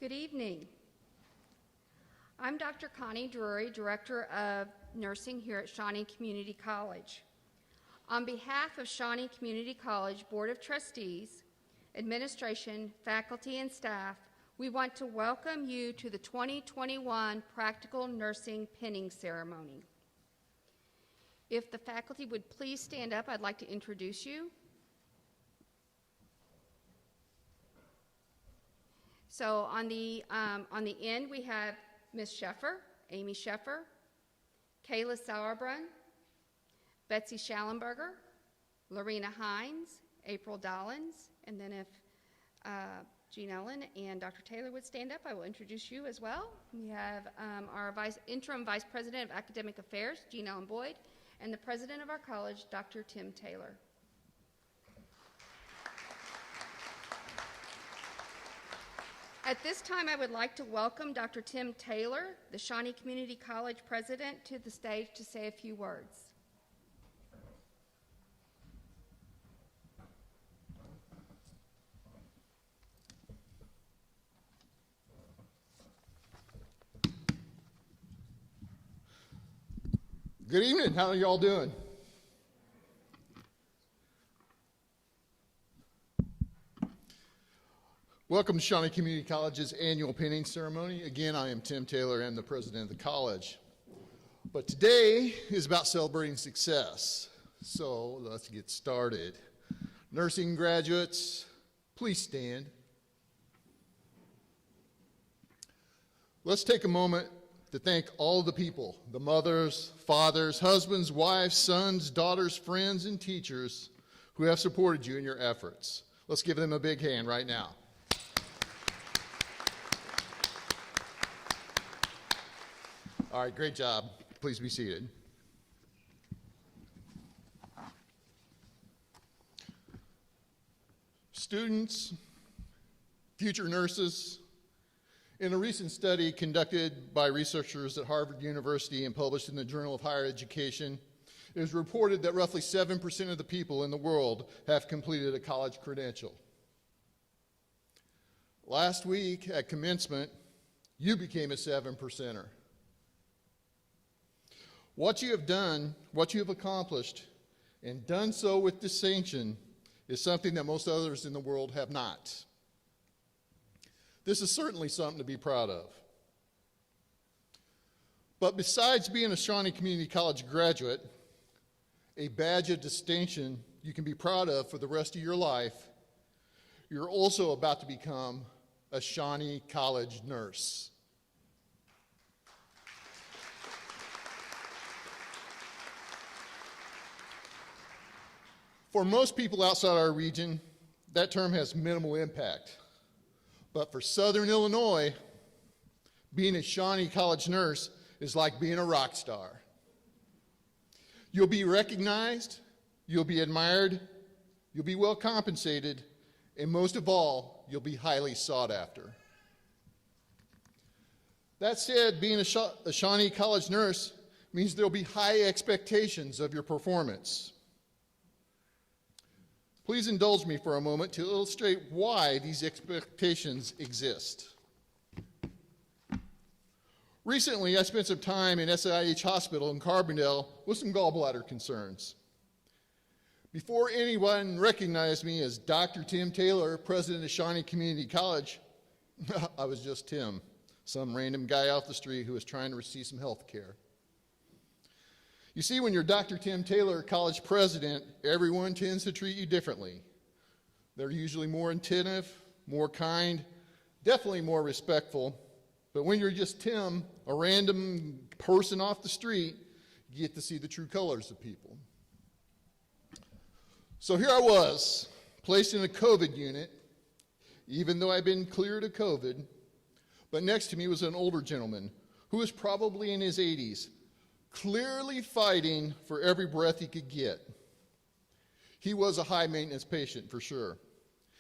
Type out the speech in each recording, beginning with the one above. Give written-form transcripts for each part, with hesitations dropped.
Good evening. I'm Dr. Connie Drury, Director of Nursing here at Shawnee Community College. On behalf of Shawnee Community College Board of Trustees, administration, faculty, and staff, we want to welcome you to the 2021 Practical Nursing Pinning Ceremony. If the faculty would please stand up, I'd like to introduce you. So on the end, we have Ms. Sheffer, Amy Sheffer, Kayla Sauerbrunn, Betsy Schallenberger, Lorena Hines, April Dollins, and then if Jean Ellen and Dr. Taylor would stand up, I will introduce you as well. We have our Interim Vice President of Academic Affairs, Jean Ellen Boyd, and the President of our college, Dr. Tim Taylor. At this time, I would like to welcome Dr. Tim Taylor, the Shawnee Community College President, to the stage to say a few words. Good evening. How are y'all doing? Welcome to Shawnee Community College's annual pinning ceremony. Again, I am Tim Taylor. I'm the president of the college. But today is about celebrating success. So let's get started. Nursing graduates, please stand. Let's take a moment to thank all the people, the mothers, fathers, husbands, wives, sons, daughters, friends, and teachers who have supported you in your efforts. Let's give them a big hand right now. All right, great job. Please be seated. Students, future nurses, in a recent study conducted by researchers at Harvard University and published in the Journal of Higher Education, it was reported that roughly 7% of the people in the world have completed a college credential. Last week at commencement, you became a 7%er. What you have done, what you have accomplished, and done so with distinction is something that most others in the world have not. This is certainly something to be proud of. But besides being a Shawnee Community College graduate, a badge of distinction you can be proud of for the rest of your life, you're also about to become a Shawnee College nurse. For most people outside our region, that term has minimal impact. But for Southern Illinois, being a Shawnee College nurse is like being a rock star. You'll be recognized, you'll be admired, you'll be well compensated, and most of all, you'll be highly sought after. That said, being a Shawnee College nurse means there'll be high expectations of your performance. Please indulge me for a moment to illustrate why these expectations exist. Recently, I spent some time in SIH Hospital in Carbondale with some gallbladder concerns. Before anyone recognized me as Dr. Tim Taylor, president of Shawnee Community College, I was just Tim, some random guy off the street who was trying to receive some health care. You see, when you're Dr. Tim Taylor, college president, everyone tends to treat you differently. They're usually more attentive, more kind, definitely more respectful. But when you're just Tim, a random person off the street, you get to see the true colors of people. So here I was, placed in a COVID unit, even though I'd been cleared of COVID. But next to me was an older gentleman who was probably in his 80s, clearly fighting for every breath he could get. He was a high maintenance patient for sure.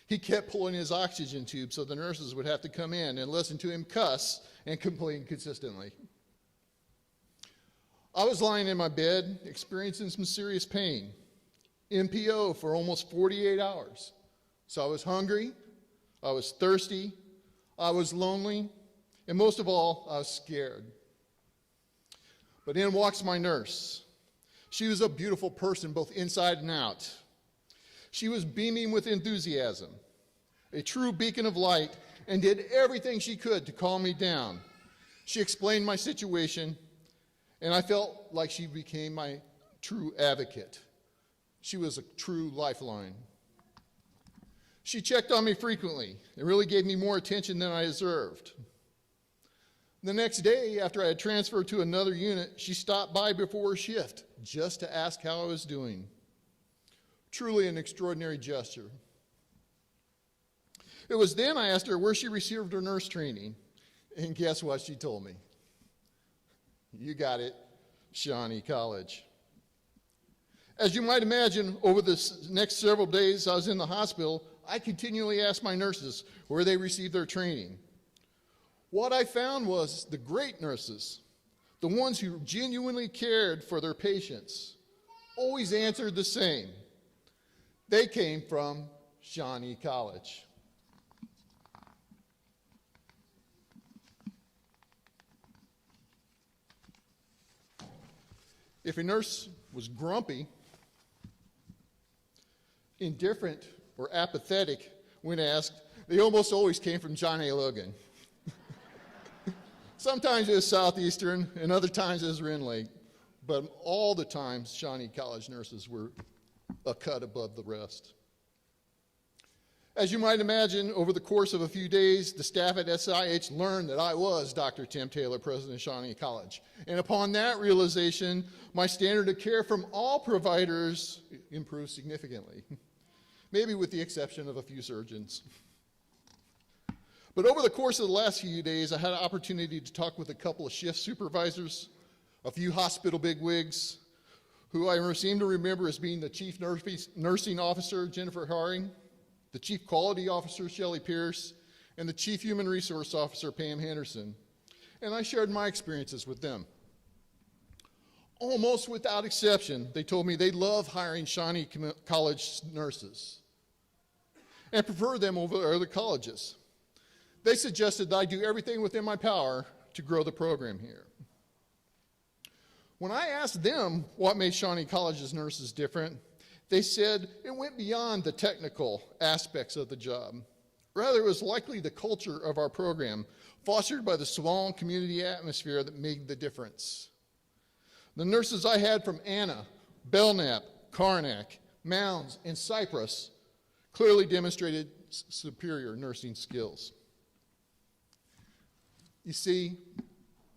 He kept pulling his oxygen tube so the nurses would have to come in and listen to him cuss and complain consistently. I was lying in my bed experiencing some serious pain, MPO for almost 48 hours. So I was hungry, I was thirsty, I was lonely, and most of all, I was scared. But in walks my nurse. She was a beautiful person, both inside and out. She was beaming with enthusiasm, a true beacon of light, and did everything she could to calm me down. She explained my situation, and I felt like she became my true advocate. She was a true lifeline. She checked on me frequently and really gave me more attention than I deserved. The next day, after I had transferred to another unit, she stopped by before her shift just to ask how I was doing. Truly an extraordinary gesture. It was then I asked her where she received her nurse training, and guess what she told me? You got it, Shawnee College. As you might imagine, over the next several days I was in the hospital, I continually asked my nurses where they received their training. What I found was the great nurses, the ones who genuinely cared for their patients, always answered the same. They came from Shawnee College. If a nurse was grumpy, indifferent, or apathetic when asked, they almost always came from John A. Logan. Sometimes it was Southeastern, and other times it was Rend Lake, but all the times Shawnee College nurses were a cut above the rest. As you might imagine, over the course of a few days, the staff at SIH learned that I was Dr. Tim Taylor, president of Shawnee College. And upon that realization, my standard of care from all providers improved significantly, maybe with the exception of a few surgeons. But over the course of the last few days, I had an opportunity to talk with a couple of shift supervisors, a few hospital bigwigs, who I seem to remember as being the chief nursing officer, Jennifer Haring, the chief quality officer, Shelley Pierce, and the chief human resource officer, Pam Henderson. And I shared my experiences with them. Almost without exception, they told me they love hiring Shawnee College nurses and prefer them over other colleges. They suggested that I do everything within my power to grow the program here. When I asked them what made Shawnee College's nurses different, they said it went beyond the technical aspects of the job. Rather, it was likely the culture of our program, fostered by the small community atmosphere, that made the difference. The nurses I had from Anna, Belknap, Karnak, Mounds, and Cypress clearly demonstrated superior nursing skills. You see,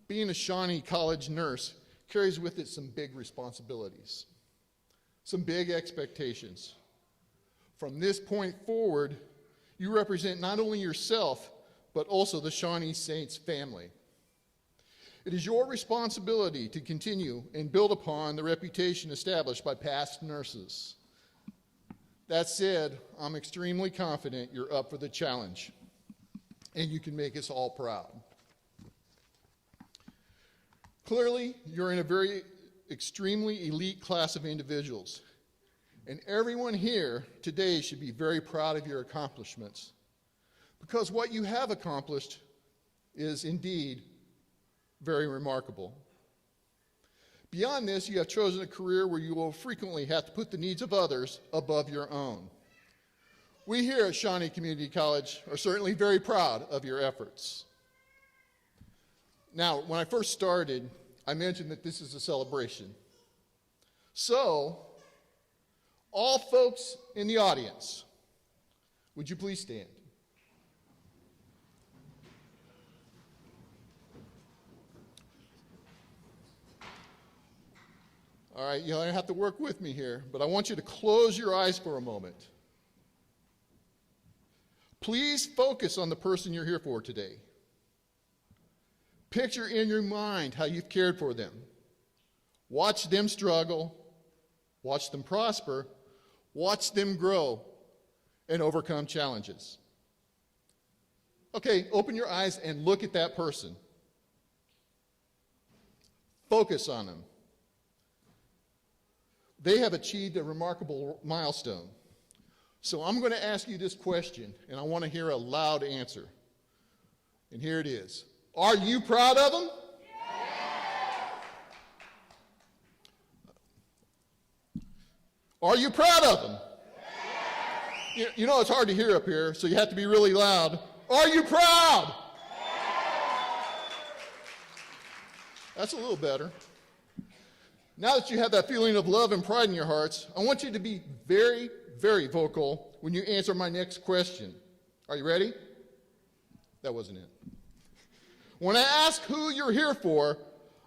being a Shawnee College nurse carries with it some big responsibilities, some big expectations. From this point forward, you represent not only yourself, but also the Shawnee Saints family. It is your responsibility to continue and build upon the reputation established by past nurses. That said, I'm extremely confident you're up for the challenge, and you can make us all proud. Clearly, you're in a very extremely elite class of individuals, and everyone here today should be very proud of your accomplishments, because what you have accomplished is indeed very remarkable. Beyond this, you have chosen a career where you will frequently have to put the needs of others above your own. We here at Shawnee Community College are certainly very proud of your efforts. Now, when I first started, I mentioned that this is a celebration. So, all folks in the audience, would you please stand? All right, you'll have to work with me here, but I want you to close your eyes for a moment. Please focus on the person you're here for today. Picture in your mind how you've cared for them. Watch them struggle, watch them prosper, watch them grow and overcome challenges. Okay, open your eyes and look at that person. Focus on them. They have achieved a remarkable milestone. So I'm going to ask you this question, and I want to hear a loud answer. And here it is. Are you proud of them? Are you proud of them? You know it's hard to hear up here, so you have to be really loud. Are you proud? That's a little better. Now that you have that feeling of love and pride in your hearts, I want you to be very, very vocal when you answer my next question. Are you ready? That wasn't it. When I ask who you're here for,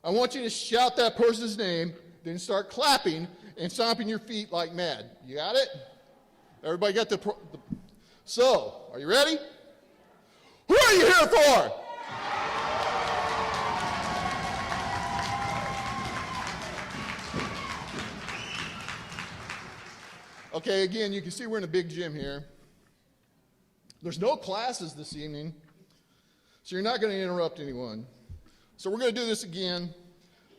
I want you to shout that person's name, then start clapping and stomping your feet like mad. You got it? Everybody got So, are you ready? Who are you here for? Okay, again, you can see we're in a big gym here. There's no classes this evening, so you're not going to interrupt anyone. So we're going to do this again.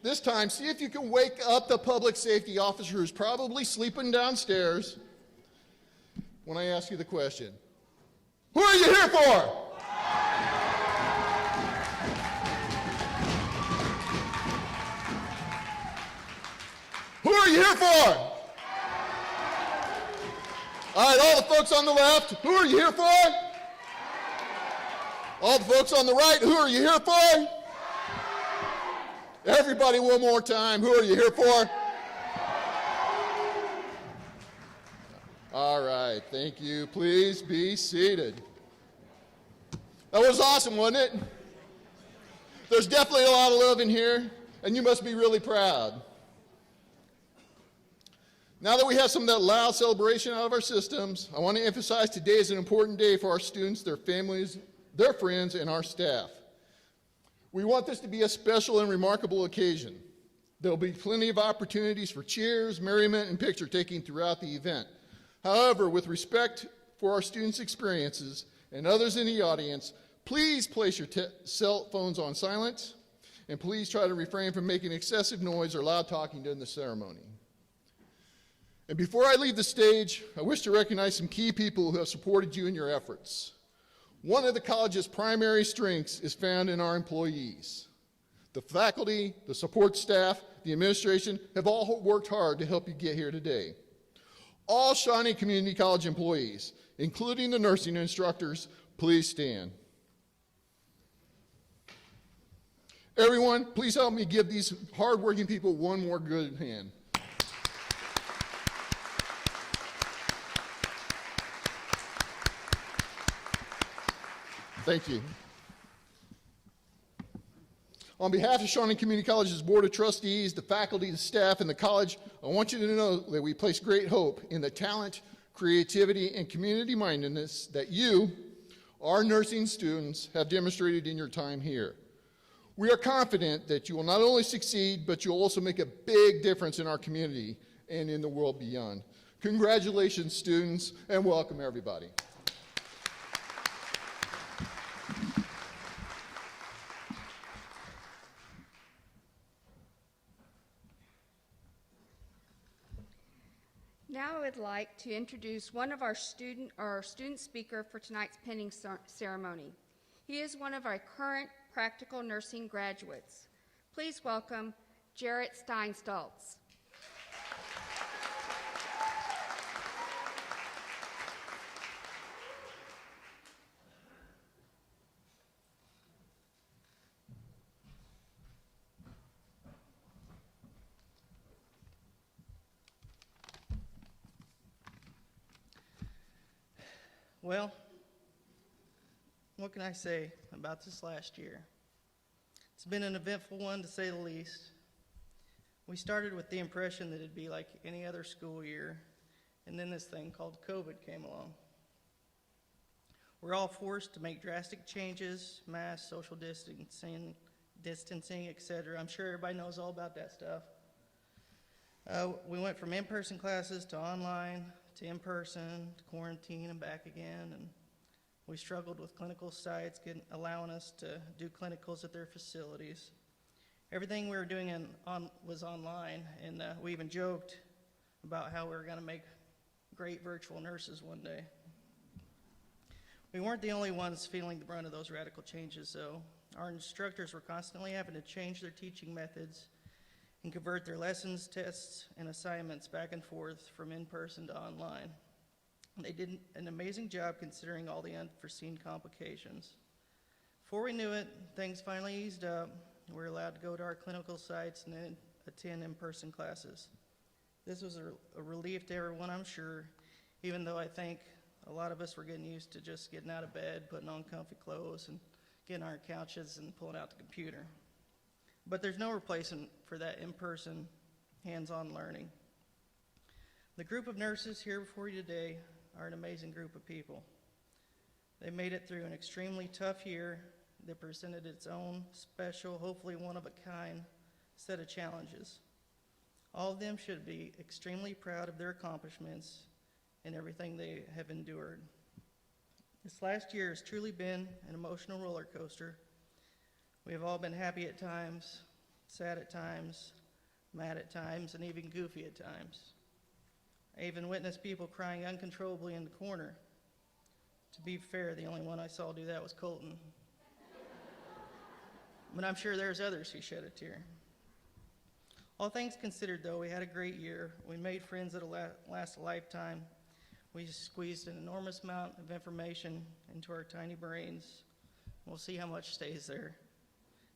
This time, see if you can wake up the public safety officer who's probably sleeping downstairs when I ask you the question. Who are you here for? Who are you here for? All right, all the folks on the left, who are you here for? All the folks on the right, who are you here for? Everybody one more time, who are you here for? All right, thank you. Please be seated. That was awesome, wasn't it? There's definitely a lot of love in here, and you must be really proud. Now that we have some of that loud celebration out of our systems, I want to emphasize today is an important day for our students, their families, their friends, and our staff. We want this to be a special and remarkable occasion. There will be plenty of opportunities for cheers, merriment, and picture taking throughout the event. However, with respect for our students' experiences and others in the audience, please place your cell phones on silent, and please try to refrain from making excessive noise or loud talking during the ceremony. And before I leave the stage, I wish to recognize some key people who have supported you in your efforts. One of the college's primary strengths is found in our employees. The faculty, the support staff, the administration have all worked hard to help you get here today. All Shawnee Community College employees, including the nursing instructors, please stand. Everyone, please help me give these hardworking people one more good hand. Thank you. On behalf of Shawnee Community College's Board of Trustees, the faculty, the staff, and the college, I want you to know that we place great hope in the talent, creativity, and community-mindedness that you, our nursing students, have demonstrated in your time here. We are confident that you will not only succeed, but you'll also make a big difference in our community and in the world beyond. Congratulations, students, and welcome, everybody. Now I would like to introduce one of our student speaker for tonight's pinning ceremony. He is one of our current practical nursing graduates. Please welcome Jarrett Steinstoltz. Well, what can I say about this last year? It's been an eventful one, to say the least. We started with the impression that it'd be like any other school year, and then this thing called COVID came along. We're all forced to make drastic changes, masks, social distancing, etc. I'm sure everybody knows all about that stuff. We went from in-person classes to online, to in-person, to quarantine, and back again, and we struggled with clinical sites allowing us to do clinicals at their facilities. Everything we were doing was online, and we even joked about how we were going to make great virtual nurses one day. We weren't the only ones feeling the brunt of those radical changes, though. Our instructors were constantly having to change their teaching methods and convert their lessons, tests, and assignments back and forth from in-person to online. They did an amazing job considering all the unforeseen complications. Before we knew it, things finally eased up. We were allowed to go to our clinical sites and then attend in-person classes. This was a relief to everyone, I'm sure, even though I think a lot of us were getting used to just getting out of bed, putting on comfy clothes, and getting on our couches and pulling out the computer. But there's no replacement for that in-person, hands-on learning. The group of nurses here before you today are an amazing group of people. They made it through an extremely tough year that presented its own special, hopefully one-of-a-kind set of challenges. All of them should be extremely proud of their accomplishments and everything they have endured. This last year has truly been an emotional roller coaster. We have all been happy at times, sad at times, mad at times, and even goofy at times. I even witnessed people crying uncontrollably in the corner. To be fair, the only one I saw do that was Colton. But I'm sure there's others who shed a tear. All things considered, though, we had a great year. We made friends that'll last a lifetime. We squeezed an enormous amount of information into our tiny brains. We'll see how much stays there.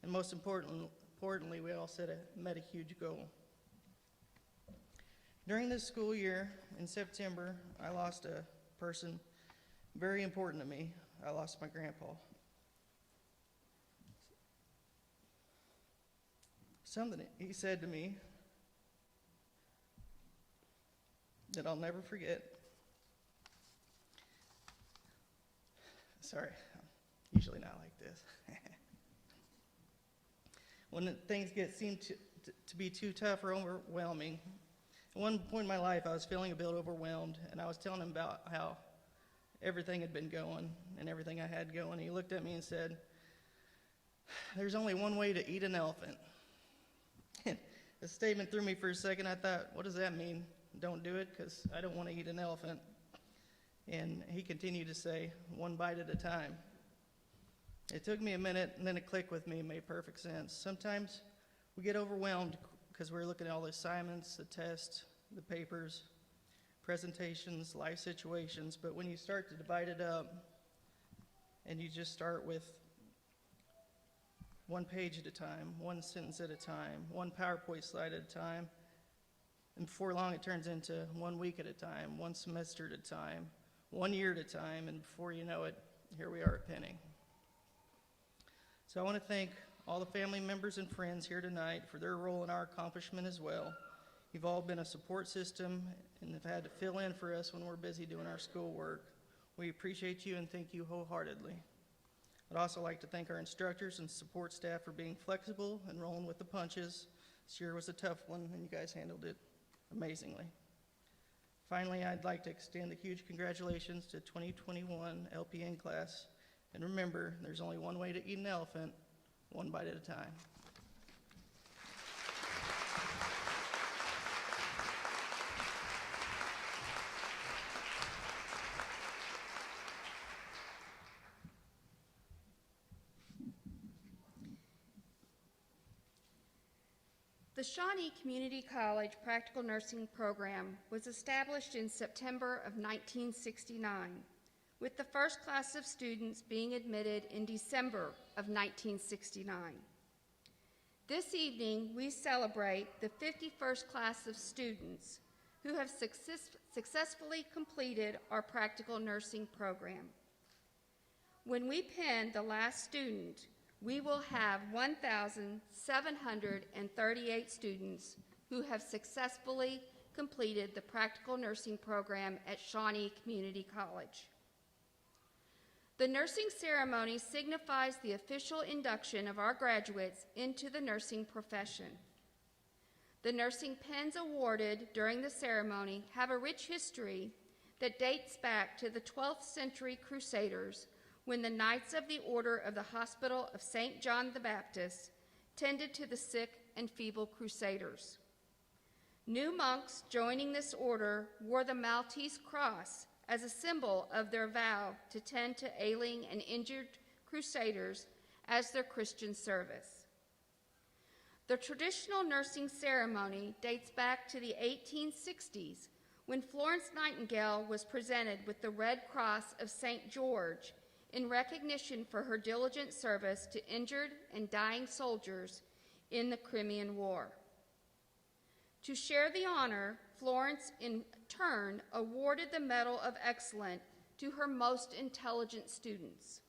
And most importantly, we all met a huge goal. During this school year, in September, I lost a person very important to me. I lost my grandpa. Something he said to me that I'll never forget. Sorry, I'm usually not like this. When things seem to be too tough or overwhelming, at one point in my life I was feeling a bit overwhelmed, and I was telling him about how everything had been going and everything I had going. He looked at me and said, "There's only one way to eat an elephant." The statement threw me for a second. I thought, what does that mean? Don't do it, because I don't want to eat an elephant. And he continued to say, one bite at a time. It took me a minute, and then it clicked with me and made perfect sense. Sometimes we get overwhelmed because we're looking at all the assignments, the tests, the papers, presentations, life situations. But when you start to divide it up, and you just start with one page at a time, one sentence at a time, one PowerPoint slide at a time, and before long it turns into 1 week at a time, one semester at a time, 1 year at a time, and before you know it, here we are at pinning. So I want to thank all the family members and friends here tonight for their role in our accomplishment as well. You've all been a support system and have had to fill in for us when we're busy doing our schoolwork. We appreciate you and thank you wholeheartedly. I'd also like to thank our instructors and support staff for being flexible and rolling with the punches. This year was a tough one, and you guys handled it amazingly. Finally, I'd like to extend a huge congratulations to 2021 LPN class. And remember, there's only one way to eat an elephant, one bite at a time. The Shawnee Community College Practical Nursing Program was established in September of 1969, with the first class of students being admitted in December of 1969. This evening, we celebrate the 51st class of students who have successfully completed our practical nursing program. When we pin the last student, we will have 1,738 students who have successfully completed the practical nursing program at Shawnee Community College. The nursing ceremony signifies the official induction of our graduates into the nursing profession. The nursing pins awarded during the ceremony have a rich history that dates back to the 12th century Crusaders, when the Knights of the Order of the Hospital of St. John the Baptist tended to the sick and feeble Crusaders. New monks joining this order wore the Maltese cross as a symbol of their vow to tend to ailing and injured crusaders as their Christian service. The traditional nursing ceremony dates back to the 1860s when Florence Nightingale was presented with the Red Cross of St. George in recognition for her diligent service to injured and dying soldiers in the Crimean War. To share the honor, Florence in turn awarded the Medal of Excellence to her most intelligent students.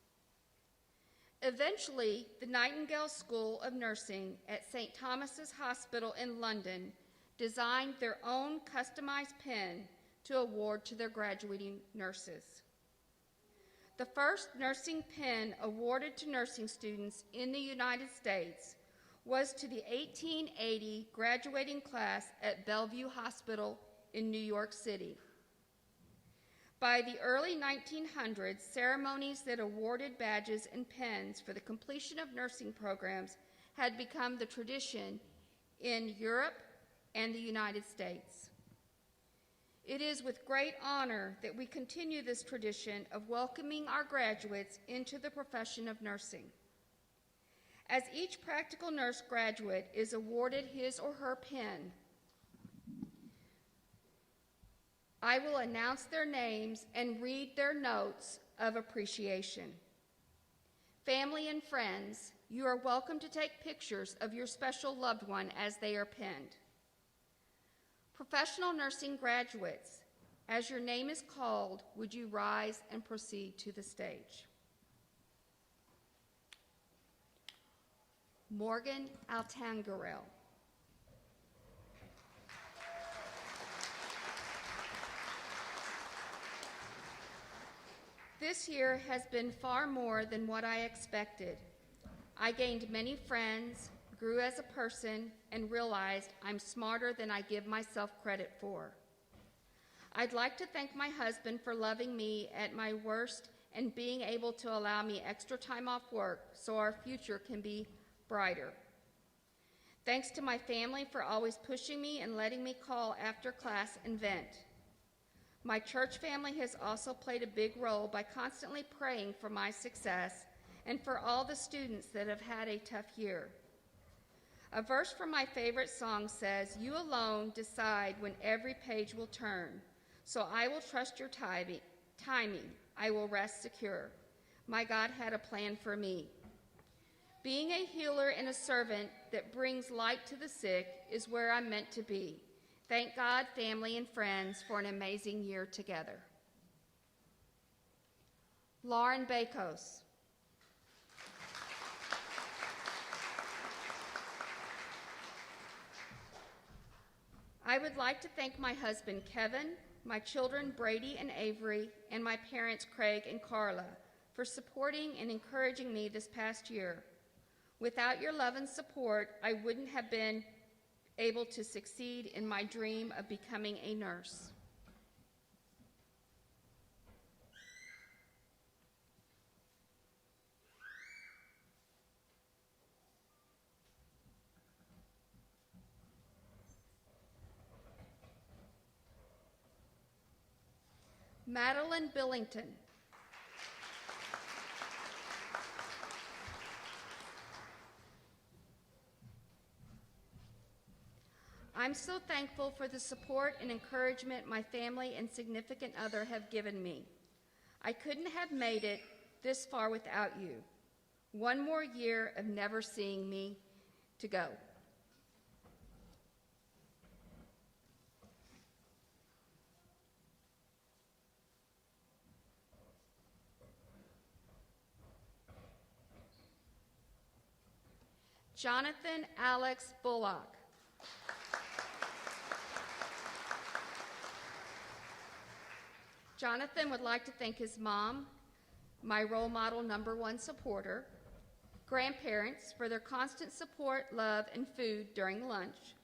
Eventually, the Nightingale School of Nursing at St. Thomas's Hospital in London designed their own customized pin to award to their graduating nurses. The first nursing pin awarded to nursing students in the United States was to the 1880 graduating class at Bellevue Hospital in New York City. By the early 1900s, ceremonies that awarded badges and pins for the completion of nursing programs had become the tradition in Europe and the United States. It is with great honor that we continue this tradition of welcoming our graduates into the profession of nursing. As each practical nurse graduate is awarded his or her pin, I will announce their names and read their notes of appreciation. Family and friends, you are welcome to take pictures of your special loved one as they are pinned. Professional nursing graduates, as your name is called, would you rise and proceed to the stage? Morgan Altangarel. This year has been far more than what I expected. I gained many friends, grew as a person, and realized I'm smarter than I give myself credit for. I'd like to thank my husband for loving me at my worst and being able to allow me extra time off work so our future can be brighter. Thanks to my family for always pushing me and letting me call after class and vent. My church family has also played a big role by constantly praying for my success and for all the students that have had a tough year. A verse from my favorite song says, "You alone decide when every page will turn, so I will trust your timing. I will rest secure. My God had a plan for me." Being a healer and a servant that brings light to the sick is where I'm meant to be. Thank God, family, and friends for an amazing year together. Lauren Bakos. I would like to thank my husband, Kevin, my children, Brady and Avery, and my parents, Craig and Carla, for supporting and encouraging me this past year. Without your love and support, I wouldn't have been able to succeed in my dream of becoming a nurse. Madeline Billington. I'm so thankful for the support and encouragement my family and significant other have given me. I couldn't have made it this far without you. One more year of never seeing me to go. Jonathan Alex Bullock. Jonathan would like to thank his mom, my role model #1 supporter, grandparents for their constant support, love, and food during lunch,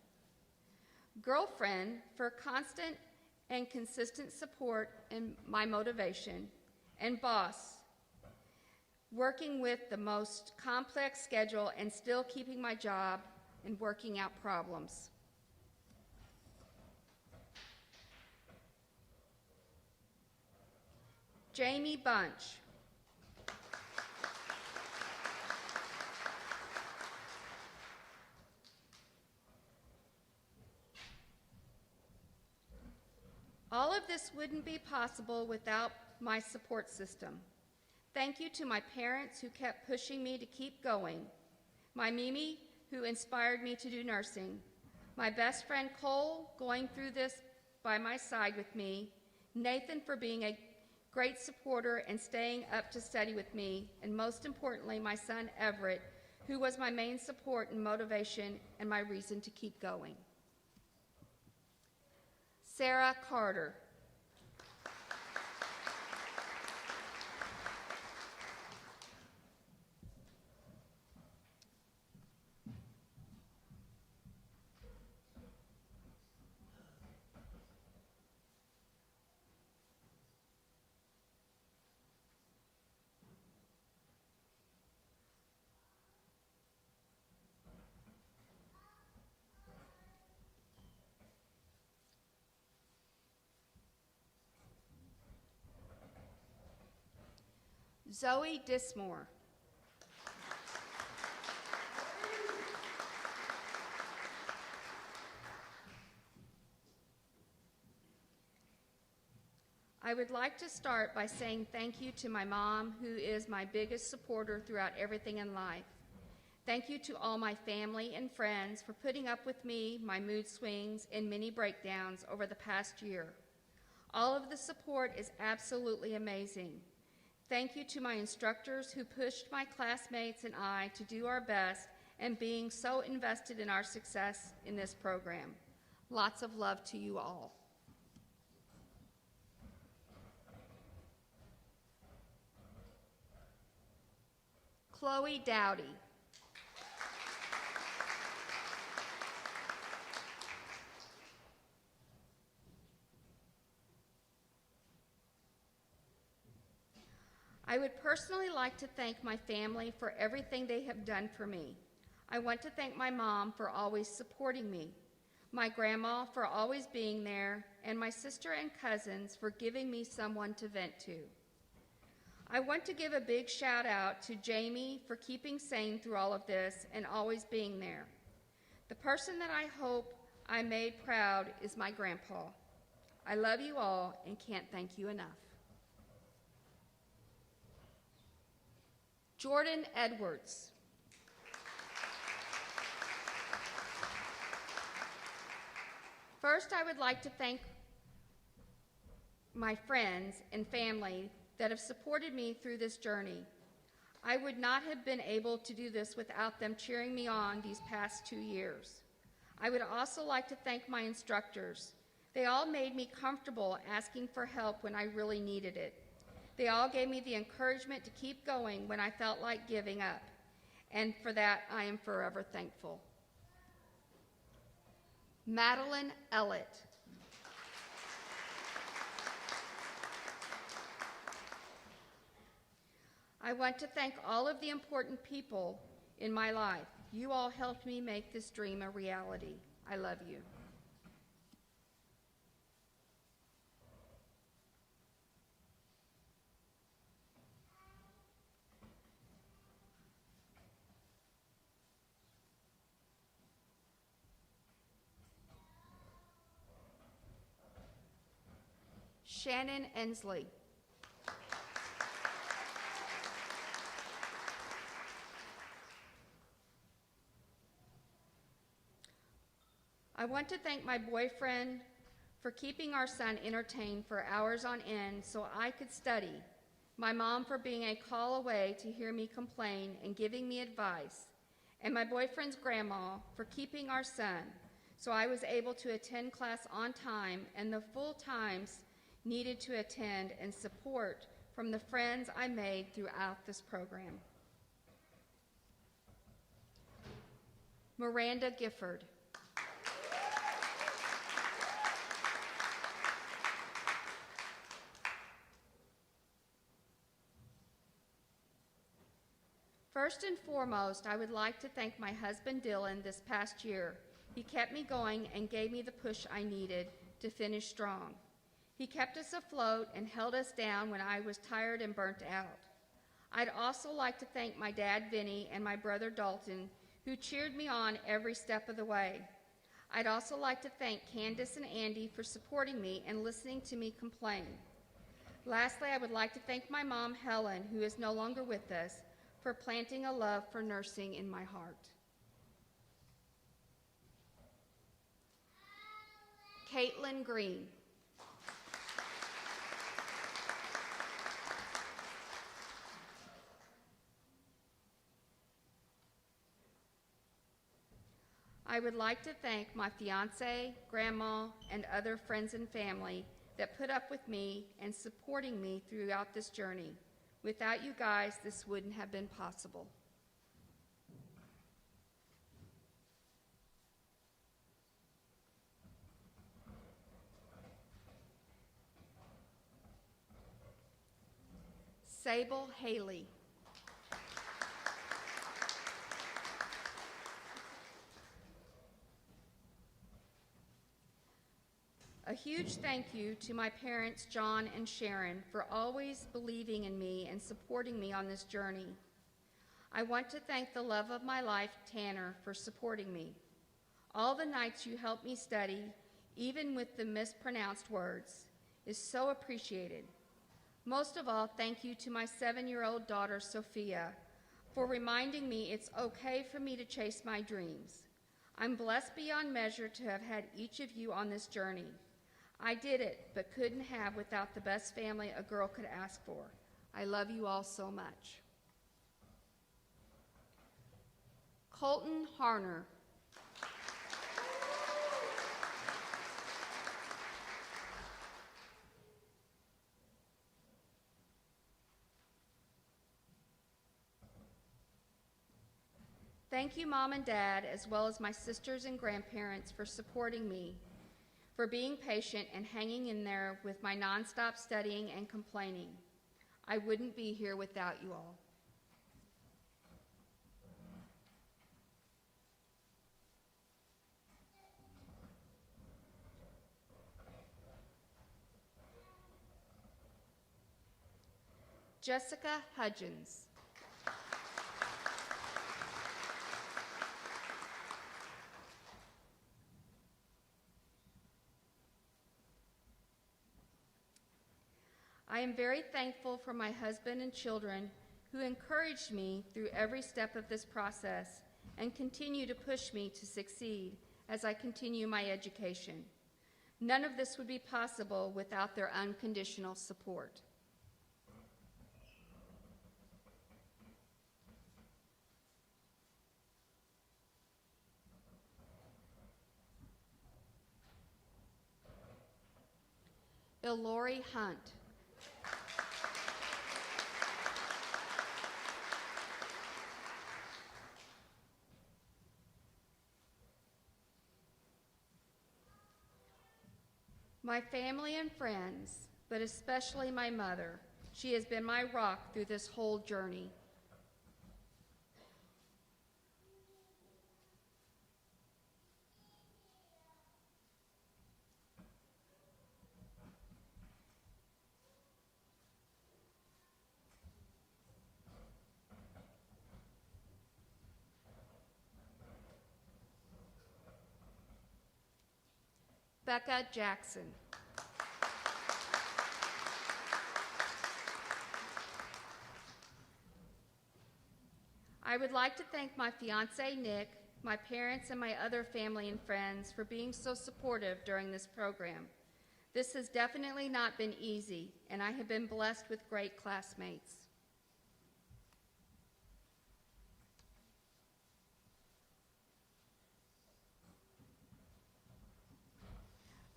girlfriend for constant and consistent support and my motivation, and boss, working with the most complex schedule and still keeping my job and working out problems. Jamie Bunch. All of this wouldn't be possible without my support system. Thank you to my parents who kept pushing me to keep going, my Mimi who inspired me to do nursing, my best friend Cole going through this by my side with me, Nathan for being a great supporter and staying up to study with me, and most importantly, my son Everett, who was my main support and motivation and my reason to keep going. Sarah Carter. Zoe Dismore. I would like to start by saying thank you to my mom, who is my biggest supporter throughout everything in life. Thank you to all my family and friends for putting up with me, my mood swings, and many breakdowns over the past year. All of the support is absolutely amazing. Thank you to my instructors who pushed my classmates and I to do our best and being so invested in our success in this program. Lots of love to you all. Chloe Dowdy. I would personally like to thank my family for everything they have done for me. I want to thank my mom for always supporting me, my grandma for always being there, and my sister and cousins for giving me someone to vent to. I want to give a big shout out to Jamie for keeping sane through all of this and always being there. The person that I hope I made proud is my grandpa. I love you all and can't thank you enough. Jordan Edwards. First, I would like to thank my friends and family that have supported me through this journey. I would not have been able to do this without them cheering me on these past 2 years. I would also like to thank my instructors. They all made me comfortable asking for help when I really needed it. They all gave me the encouragement to keep going when I felt like giving up, and for that I am forever thankful. Madeline Ellett. I want to thank all of the important people in my life. You all helped me make this dream a reality. I love you. Shannon Ensley. I want to thank my boyfriend for keeping our son entertained for hours on end so I could study, my mom for being a call away to hear me complain and giving me advice, and my boyfriend's grandma for keeping our son so I was able to attend class on time and the full times needed to attend, and support from the friends I made throughout this program. Miranda Gifford. First and foremost, I would like to thank my husband Dylan this past year. He kept me going and gave me the push I needed to finish strong. He kept us afloat and held us down when I was tired and burnt out. I'd also like to thank my dad, Vinny, and my brother, Dalton, who cheered me on every step of the way. I'd also like to thank Candace and Andy for supporting me and listening to me complain. Lastly, I would like to thank my mom, Helen, who is no longer with us, for planting a love for nursing in my heart. Caitlin Green. I would like to thank my fiance, grandma, and other friends and family that put up with me and supporting me throughout this journey. Without you guys, this wouldn't have been possible. Sable Haley. A huge thank you to my parents, John and Sharon, for always believing in me and supporting me on this journey. I want to thank the love of my life, Tanner, for supporting me. All the nights you helped me study, even with the mispronounced words, is so appreciated. Most of all, thank you to my 7-year-old daughter, Sophia, for reminding me it's okay for me to chase my dreams. I'm blessed beyond measure to have had each of you on this journey. I did it, but couldn't have without the best family a girl could ask for. I love you all so much. Colton Harner. Thank you, Mom and Dad, as well as my sisters and grandparents for supporting me, for being patient and hanging in there with my nonstop studying and complaining. I wouldn't be here without you all. Jessica Hudgens. I am very thankful for my husband and children who encouraged me through every step of this process and continue to push me to succeed as I continue my education. None of this would be possible without their unconditional support. Ilori Hunt. My family and friends, but especially my mother, she has been my rock through this whole journey. Becca Jackson. I would like to thank my fiance, Nick, my parents, and my other family and friends for being so supportive during this program. This has definitely not been easy, and I have been blessed with great classmates.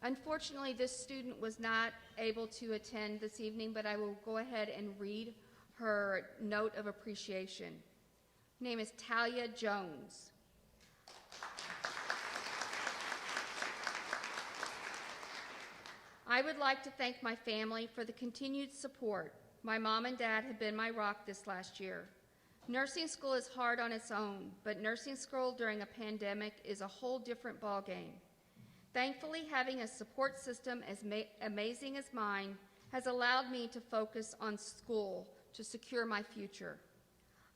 Unfortunately, this student was not able to attend this evening, but I will go ahead and read her note of appreciation. Her name is Talia Jones. I would like to thank my family for the continued support. My mom and dad have been my rock this last year. Nursing school is hard on its own, but nursing school during a pandemic is a whole different ballgame. Thankfully, having a support system as amazing as mine has allowed me to focus on school to secure my future.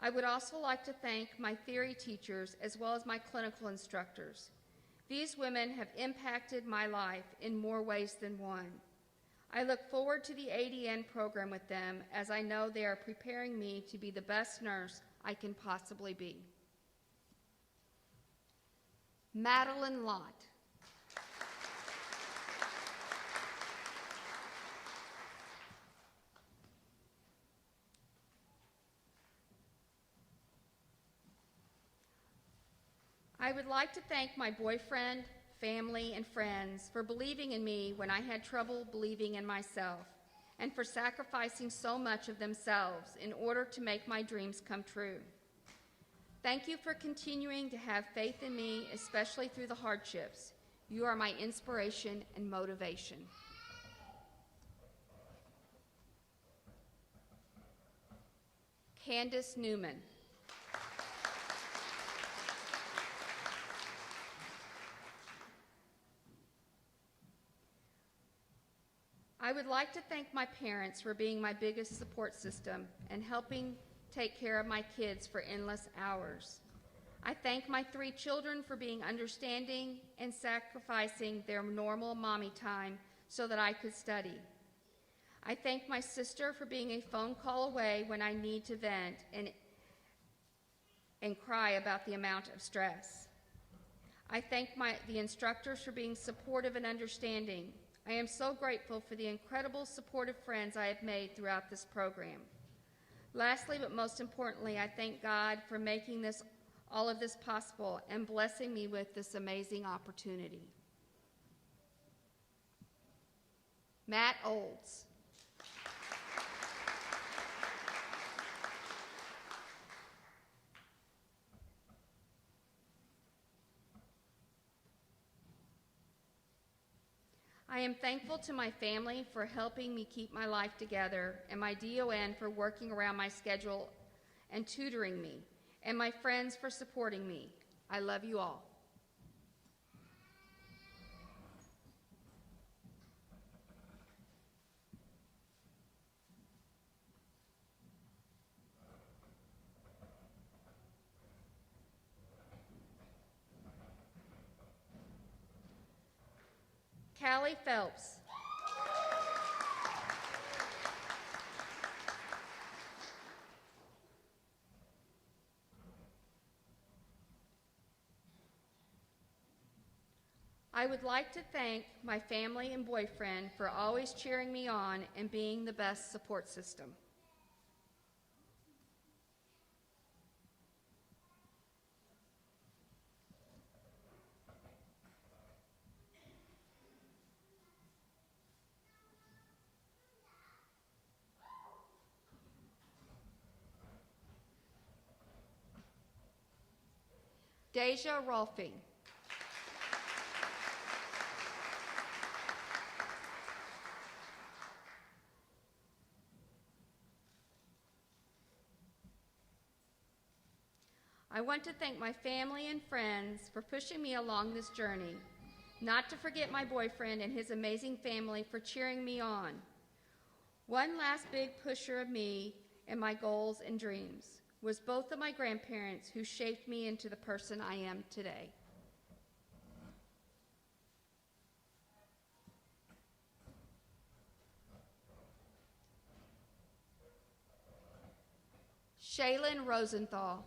I would also like to thank my theory teachers as well as my clinical instructors. These women have impacted my life in more ways than one. I look forward to the ADN program with them, as I know they are preparing me to be the best nurse I can possibly be. Madeline Lott. I would like to thank my boyfriend, family, and friends for believing in me when I had trouble believing in myself, and for sacrificing so much of themselves in order to make my dreams come true. Thank you for continuing to have faith in me, especially through the hardships. You are my inspiration and motivation. Candace Newman. I would like to thank my parents for being my biggest support system and helping take care of my kids for endless hours. I thank my 3 children for being understanding and sacrificing their normal mommy time so that I could study. I thank my sister for being a phone call away when I need to vent and cry about the amount of stress. I thank the instructors for being supportive and understanding. I am so grateful for the incredible supportive friends I have made throughout this program. Lastly, but most importantly, I thank God for making all of this possible and blessing me with this amazing opportunity. Matt Olds. I am thankful to my family for helping me keep my life together, and my DON for working around my schedule and tutoring me, and my friends for supporting me. I love you all. Callie Phelps. I would like to thank my family and boyfriend for always cheering me on and being the best support system. Deja Rolfing. I want to thank my family and friends for pushing me along this journey, not to forget my boyfriend and his amazing family for cheering me on. One last big pusher of me and my goals and dreams was both of my grandparents who shaped me into the person I am today. Shaylin Rosenthal.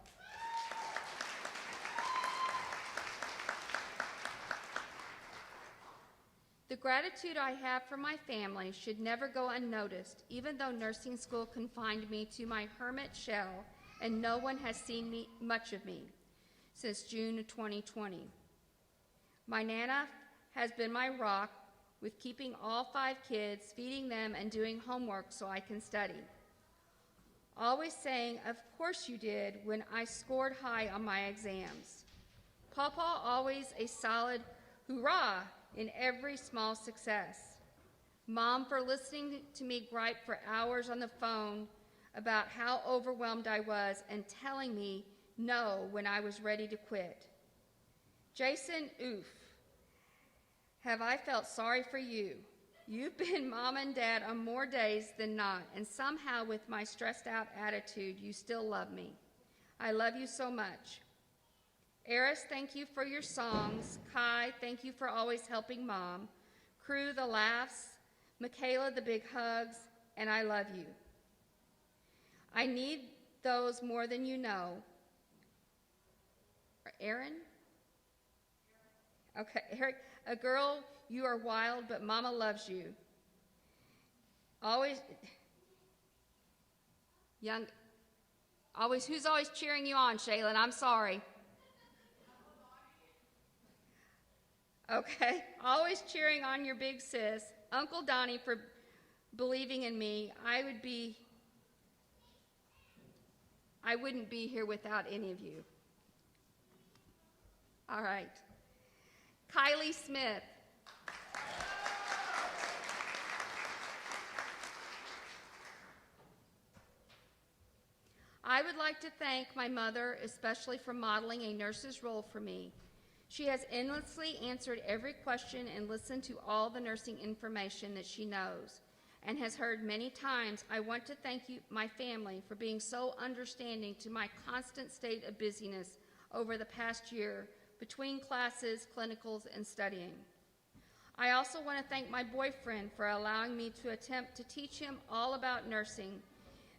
The gratitude I have for my family should never go unnoticed, even though nursing school confined me to my hermit shell and no one has seen much of me since June of 2020. My Nana has been my rock with keeping all 5 kids, feeding them, and doing homework so I can study. Always saying, "Of course you did," when I scored high on my exams. Pawpaw always a solid hoorah in every small success. Mom for listening to me gripe for hours on the phone about how overwhelmed I was and telling me no when I was ready to quit. Jason Oof have I felt sorry for you. You've been mom and dad on more days than not, and somehow with my stressed out attitude, you still love me. I love you so much. Eris, thank you for your songs. Kai, thank you for always helping Mom. Crew, the laughs. Michaela, the big hugs. And I love you. I need those more than you know. Aaron? Okay, Eric, a girl, you are wild, but Mama loves you. Always, who's always cheering you on, Shaylin? I'm sorry. Okay, always cheering on your big sis. Uncle Donnie for believing in me. I wouldn't be here without any of you. All right. Kylie Smith. I would like to thank my mother, especially for modeling a nurse's role for me. She has endlessly answered every question and listened to all the nursing information that she knows, and has heard many times, I want to thank you, my family, for being so understanding to my constant state of busyness over the past year between classes, clinicals, and studying. I also want to thank my boyfriend for allowing me to attempt to teach him all about nursing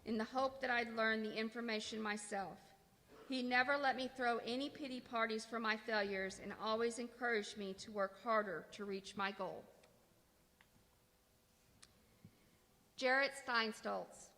in the hope that I'd learn the information myself. He never let me throw any pity parties for my failures and always encouraged me to work harder to reach my goal. Jarrett Steinstoltz.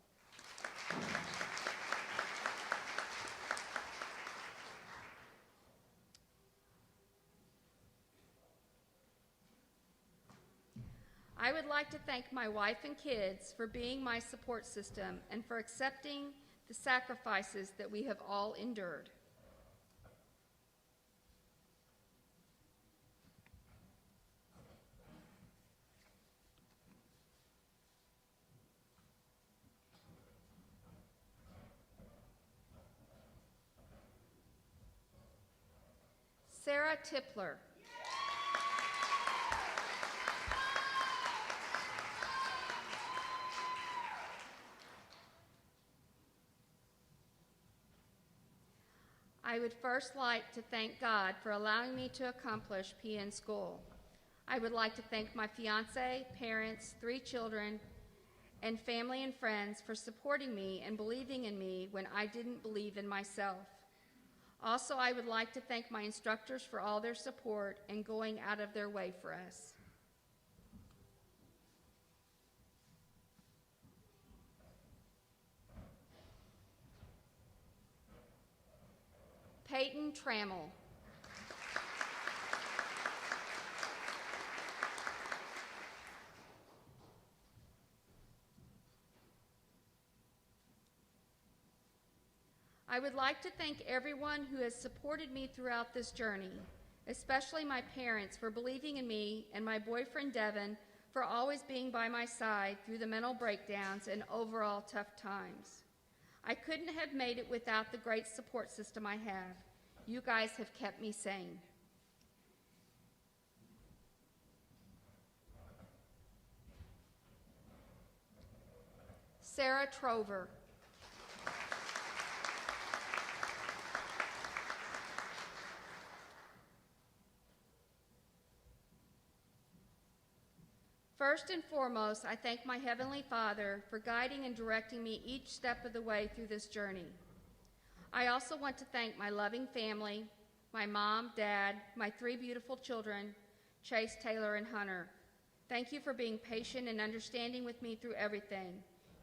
I would like to thank my wife and kids for being my support system and for accepting the sacrifices that we have all endured. Sarah Tipler. I would first like to thank God for allowing me to accomplish PN school. I would like to thank my fiance, parents, 3 children, and family and friends for supporting me and believing in me when I didn't believe in myself. Also, I would like to thank my instructors for all their support and going out of their way for us. Peyton Trammell. I would like to thank everyone who has supported me throughout this journey, especially my parents for believing in me and my boyfriend Devin for always being by my side through the mental breakdowns and overall tough times. I couldn't have made it without the great support system I have. You guys have kept me sane. Sarah Trover. First and foremost, I thank my Heavenly Father for guiding and directing me each step of the way through this journey. I also want to thank my loving family, my mom, dad, my 3 beautiful children, Chase, Taylor, and Hunter. Thank you for being patient and understanding with me through everything.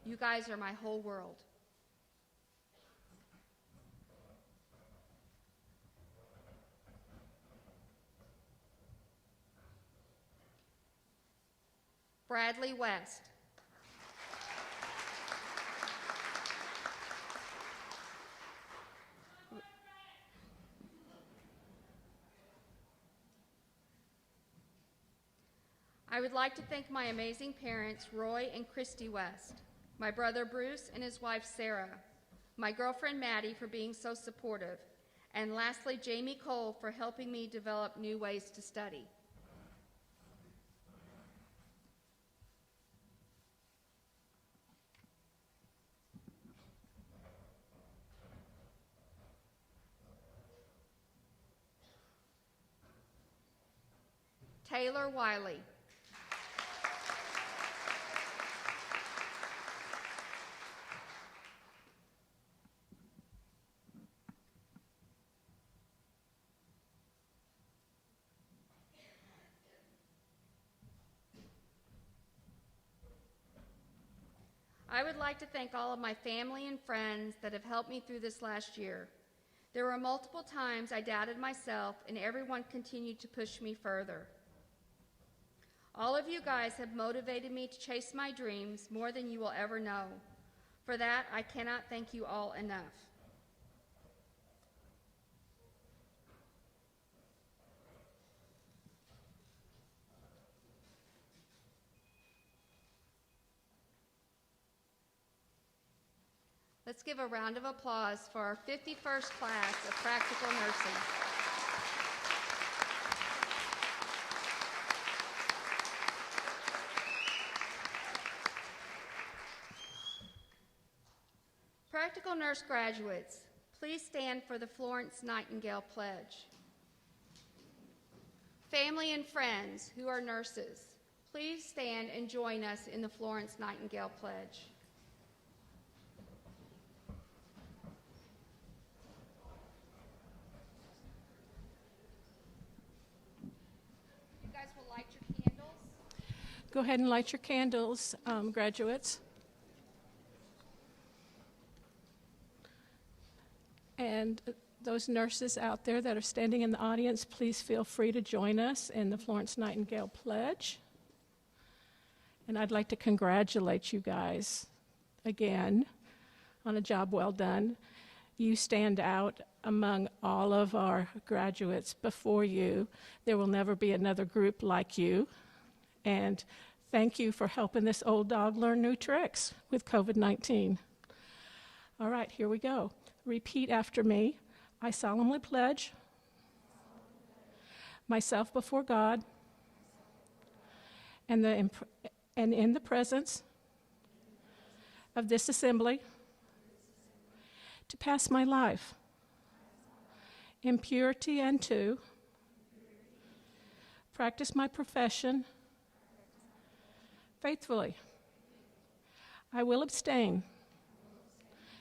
You guys are my whole world. Bradley West. I would like to thank my amazing parents, Roy and Christy West, my brother Bruce and his wife Sarah, my girlfriend Maddie for being so supportive, and lastly, Jamie Cole for helping me develop new ways to study. Taylor Wiley. I would like to thank all of my family and friends that have helped me through this last year. There were multiple times I doubted myself, and everyone continued to push me further. All of you guys have motivated me to chase my dreams more than you will ever know. For that, I cannot thank you all enough. Let's give a round of applause for our 51st class of practical nursing. Practical nurse graduates, please stand for the Florence Nightingale Pledge. Family and friends who are nurses, please stand and join us in the Florence Nightingale Pledge. You guys will light your candles. Go ahead and light your candles, graduates. And those nurses out there that are standing in the audience, please feel free to join us in the Florence Nightingale Pledge. And I'd like to congratulate you guys again on a job well done. You stand out among all of our graduates before you. There will never be another group like you. And thank you for helping this old dog learn new tricks with COVID-19. All right, here we go. Repeat after me. I solemnly pledge myself before God and in the presence of this assembly to pass my life in purity and to practice my profession faithfully. I will abstain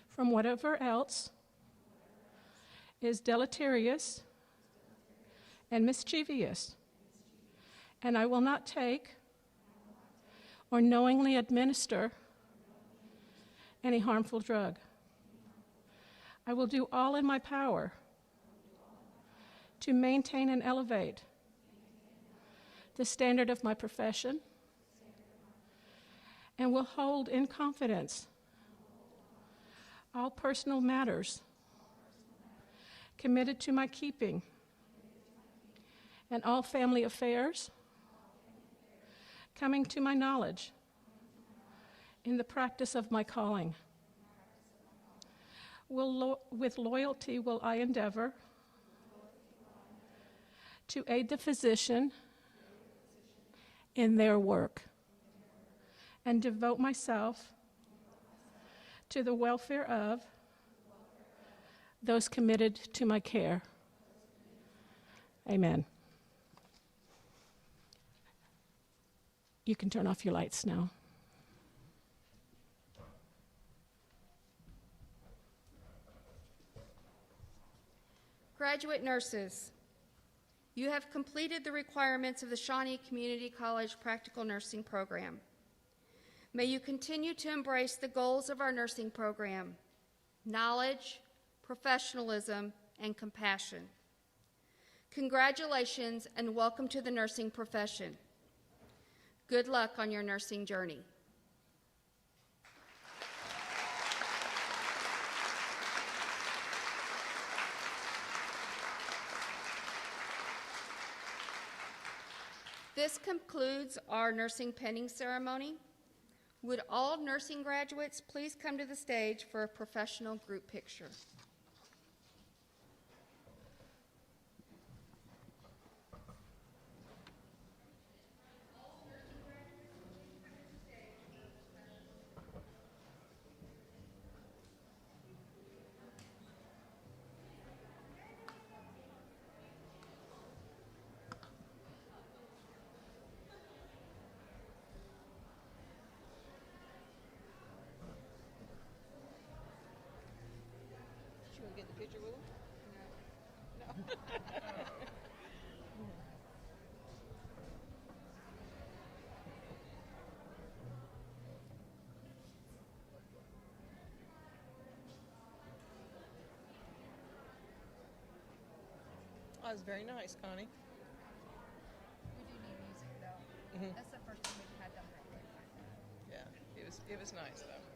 from whatever else is deleterious and mischievous, and I will not take or knowingly administer any harmful drug. I will do all in my power to maintain and elevate the standard of my profession and will hold in confidence all personal matters committed to my keeping and all family affairs coming to my knowledge in the practice of my calling. With loyalty will I endeavor to aid the physician in their work and devote myself to the welfare of those committed to my care. Amen. You can turn off your lights now. Graduate nurses, you have completed the requirements of the Shawnee Community College Practical Nursing Program. May you continue to embrace the goals of our nursing program: knowledge, professionalism, and compassion. Congratulations and welcome to the nursing profession. Good luck on your nursing journey. This concludes our nursing pinning ceremony. Would all nursing graduates please come to the stage for a professional group picture? was very nice, Connie. We do need music though. That's the first time we've had done that. Yeah, it was nice though.